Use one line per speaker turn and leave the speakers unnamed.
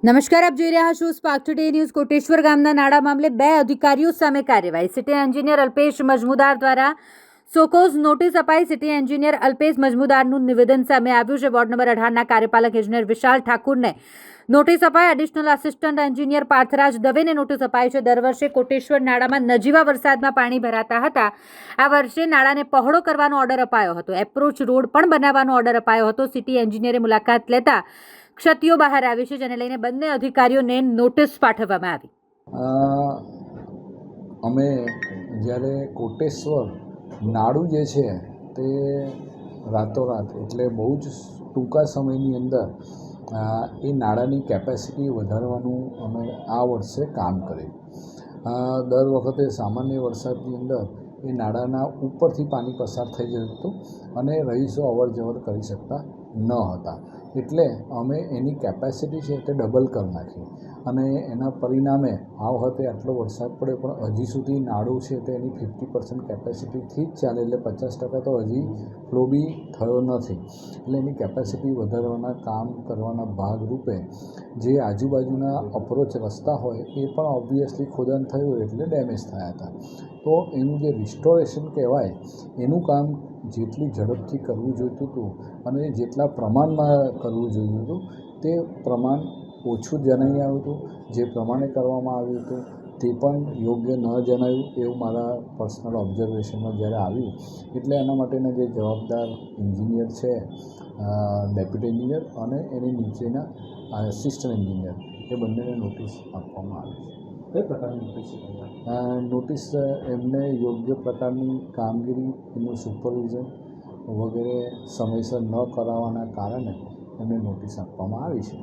નમસ્કાર, આપ જોઈ રહ્યા છો સ્પાર્ક ટુડે ન્યૂઝ. કોટેશ્વર ગામના નાળા મામલે 2 અધિકારીઓ સામે કાર્યવાહી. સિટી એન્જિનિયર અલ્પેશ મજમુદાર દ્વારા સોકોઝ નોટિસ અપાઈ. સિટી એન્જિનિયર અલ્પેશ મજમુદારનું નિવેદન સામે આવ્યું છે. વોર્ડ નંબર 18ના કાર્યપાલક ઇજનેર વિશાલ ઠાકુરને નોટિસ અપાઈ. એડિશનલ આસિસ્ટન્ટ એન્જિનિયર પાર્થરાજ દવેને નોટિસ અપાઈ છે. દર વર્ષે કોટેશ્વર નાળામાં નજીવા વરસાદમાં પાણી ભરાતા હતા. આ વર્ષે નાળાને પહોળો કરવાનો ઓર્ડર અપાયો હતો. એપ્રોચ રોડ પણ બનાવવાનો ઓર્ડર અપાયો હતો. સિટી એન્જિનિયરે મુલાકાત લેતા ક્ષતિઓ બહાર આવી છે, જેને લઈને બંને અધિકારીઓને નોટિસ પાઠવવામાં આવી.
અમે જ્યારે કોટેશ્વર નાળું જે છે તે રાતોરાત એટલે બહુ જ ટૂંકા સમયની અંદર એ નાળાની કેપેસિટી વધારવાનું અમે આ વર્ષે કામ કર્યું. દર વખતે સામાન્ય વરસાદની અંદર એ નાળાના ઉપરથી પાણી પસાર થઈ જતું હતું અને રહીશો અવર જવર કરી શકતા ન હતા. એટલે અમે એની કેપેસિટી છે તે ડબલ કરી નાખી અને એના પરિણામે આ વખતે આટલો વરસાદ પડ્યો પણ હજી સુધી નાળું છે તે એની 50% કેપેસિટીથી જ ચાલે, એટલે 50% તો હજી ફ્લો બી થયો નથી. એટલે એની કેપેસિટી વધારવાના કામ કરવાના ભાગરૂપે જે આજુબાજુના અપ્રોચ રસ્તા હોય એ પણ ઓબ્વિયસલી ખોદાણ થયું એટલે ડેમેજ થયા હતા. તો એનું જે રિસ્ટોરેશન કહેવાય એનું કામ જેટલી ઝડપથી કરવું જોઈતું હતું અને જેટલા પ્રમાણમાં કરવું જોઈતું હતું તે પ્રમાણ ઓછું જણાઈ આવ્યું હતું. જે પ્રમાણે કરવામાં આવ્યું હતું તે પણ યોગ્ય ન જણાયું એવું મારા પર્સનલ ઓબ્ઝર્વેશનમાં જ્યારે આવ્યું. એટલે એના માટેના જે જવાબદાર એન્જિનિયર છે, ડેપ્યુટી એન્જિનિયર અને એની નીચેના આસિસ્ટન્ટ એન્જિનિયર, એ બંનેને નોટિસ આપવામાં આવી છે. કઈ પ્રકારની નોટિસ? નોટિસ એમને યોગ્ય પ્રકારની કામગીરી, એનું સુપરવિઝન વગેરે સમયસર ન કરાવવાના કારણે એમને નોટિસ આપવામાં આવી છે.